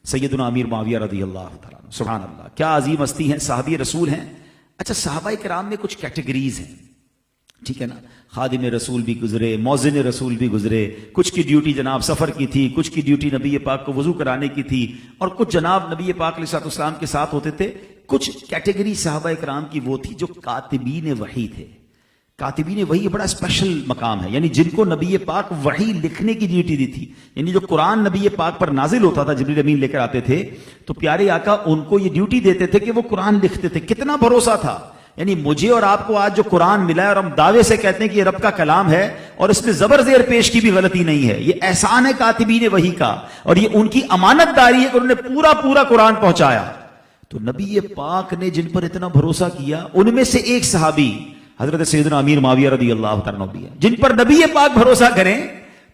سیدنا امیر معاویہ رضی اللہ تعالیٰ عنہ، سبحان اللہ، کیا عظیم ہستی ہیں، صحابی رسول ہیں۔ اچھا، صحابہ کرام میں کچھ کیٹیگریز ہیں، ٹھیک ہے نا، خادم رسول بھی گزرے، موذن رسول بھی گزرے، کچھ کی ڈیوٹی جناب سفر کی تھی، کچھ کی ڈیوٹی نبی پاک کو وضو کرانے کی تھی، اور کچھ جناب نبی پاک علیہ الصلوۃ والسلام کے ساتھ ہوتے تھے۔ کچھ کیٹیگری صحابہ کرام کی وہ تھی جو کاتبین وحی تھے۔ کاتبین وحی بڑا اسپیشل مقام ہے، یعنی جن کو نبی پاک وحی لکھنے کی ڈیوٹی دی تھی، یعنی جو قرآن نبی پاک پر نازل ہوتا تھا، جبریل امین لے کر آتے تھے، تو پیارے آقا ان کو یہ ڈیوٹی دیتے تھے کہ وہ قرآن لکھتے تھے۔ کتنا بھروسہ تھا، یعنی مجھے اور آپ کو آج جو قرآن ملا ہے اور ہم دعوے سے کہتے ہیں کہ یہ رب کا کلام ہے اور اس میں زبر زیر پیش کی بھی غلطی نہیں ہے، یہ احسان ہے کاتبین وحی کا، اور یہ ان کی امانت داری ہے کہ انہوں نے پورا قرآن پہنچایا۔ تو نبی پاک نے جن پر اتنا بھروسہ کیا، ان میں سے ایک صحابی حضرت سیدنا امیر معاویہ رضی اللہ تعالیٰ عنہ بھی ہے۔ جن پر نبی پاک بھروسہ کریں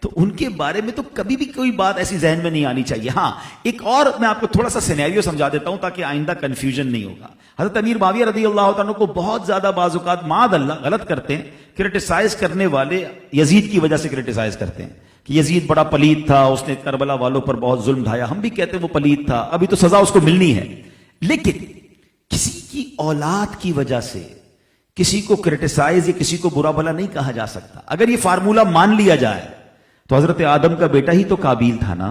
تو ان کے بارے میں تو کبھی بھی کوئی بات ایسی ذہن میں نہیں آنی چاہیے۔ ہاں، ایک اور میں آپ کو تھوڑا سا سینیریو سمجھا دیتا ہوں تاکہ آئندہ کنفیوژن نہیں ہوگا۔ حضرت امیر معاویہ رضی اللہ تعالیٰ عنہ کو بہت زیادہ بعض اوقات معاذ اللہ غلط کرتے ہیں، کرٹیسائز کرنے والے یزید کی وجہ سے کرٹیسائز کرتے ہیں کہ یزید بڑا پلید تھا، اس نے کربلا والوں پر بہت ظلم ڈھایا۔ ہم بھی کہتے ہیں وہ پلید تھا، ابھی تو سزا اس کو ملنی ہے، لیکن کسی کی اولاد کی وجہ سے کسی کو کرٹیسائز یا کسی کو برا بھلا نہیں کہا جا سکتا۔ اگر یہ فارمولہ مان لیا جائے تو حضرت آدم کا بیٹا ہی تو قابیل تھا نا،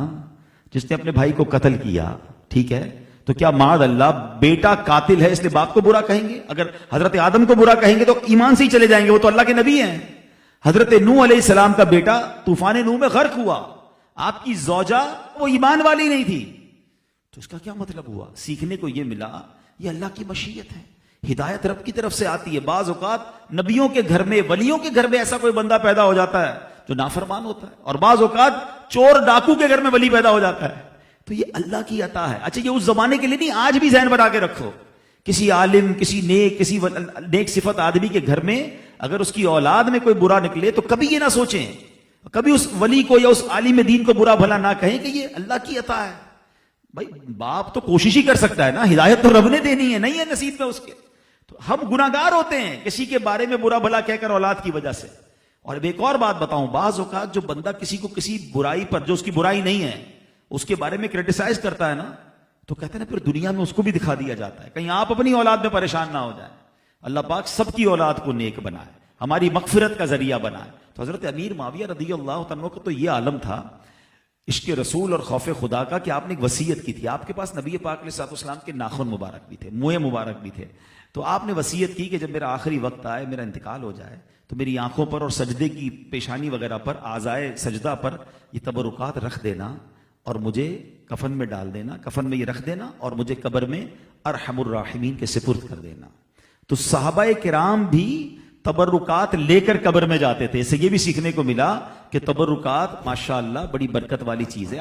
جس نے اپنے بھائی کو قتل کیا، ٹھیک ہے؟ تو کیا معاذ اللہ بیٹا قاتل ہے اس لیے باپ کو برا کہیں گے؟ اگر حضرت آدم کو برا کہیں گے تو ایمان سے ہی چلے جائیں گے، وہ تو اللہ کے نبی ہیں۔ حضرت نوح علیہ السلام کا بیٹا طوفان نوح میں غرق ہوا، آپ کی زوجہ وہ ایمان والی نہیں تھی، تو اس کا کیا مطلب ہوا؟ سیکھنے کو یہ ملا، یہ اللہ کی مشیت ہے، ہدایت رب کی طرف سے آتی ہے۔ بعض اوقات نبیوں کے گھر میں، ولیوں کے گھر میں ایسا کوئی بندہ پیدا ہو جاتا ہے جو نافرمان ہوتا ہے، اور بعض اوقات چور ڈاکو کے گھر میں ولی پیدا ہو جاتا ہے، تو یہ اللہ کی عطا ہے۔ اچھا، یہ اس زمانے کے لیے نہیں، آج بھی ذہن بنا کے رکھو، کسی عالم، کسی نیک صفت آدمی کے گھر میں اگر اس کی اولاد میں کوئی برا نکلے تو کبھی یہ نہ سوچیں، کبھی اس ولی کو یا اس عالم دین کو برا بھلا نہ کہیں کہ یہ اللہ کی عطا ہے۔ بھائی باپ تو کوشش ہی کر سکتا ہے نا، ہدایت تو رب نے دینی ہے، نہیں ہے نصیب میں اس کے۔ تو ہم گناہگار ہوتے ہیں کسی کے بارے میں برا بھلا کہہ کر اولاد کی وجہ سے۔ اور ایک اور بات بتاؤں، بعض اوقات جو بندہ کسی کو کسی برائی پر، جو اس کی برائی نہیں ہے، اس کے بارے میں کرٹیسائز کرتا ہے نا، تو کہتے ہیں نا پھر دنیا میں اس کو بھی دکھا دیا جاتا ہے، کہیں آپ اپنی اولاد میں پریشان نہ ہو جائیں۔ اللہ پاک سب کی اولاد کو نیک بنائے، ہماری مغفرت کا ذریعہ بنائے۔ تو حضرت امیر معاویہ رضی اللہ تعالیٰ عنہ کو تو یہ عالم تھا عشق رسول اور خوف خدا کا کہ آپ نے ایک وصیت کی تھی۔ آپ کے پاس نبی پاک علیہ الصلوۃ والسلام کے ناخن مبارک بھی تھے، منہ مبارک بھی تھے، تو آپ نے وصیت کی کہ جب میرا آخری وقت آئے، میرا انتقال ہو جائے، تو میری آنکھوں پر اور سجدے کی پیشانی وغیرہ پر، اعضائے سجدہ پر یہ تبرکات رکھ دینا اور مجھے کفن میں ڈال دینا، کفن میں یہ رکھ دینا اور مجھے قبر میں ارحم الراحمین کے سپرد کر دینا۔ تو صحابہ کرام بھی تبرکات لے کر قبر میں جاتے تھے۔ اس سے یہ بھی سیکھنے کو ملا کہ تبرکات ماشاءاللہ بڑی برکت والی چیز ہے۔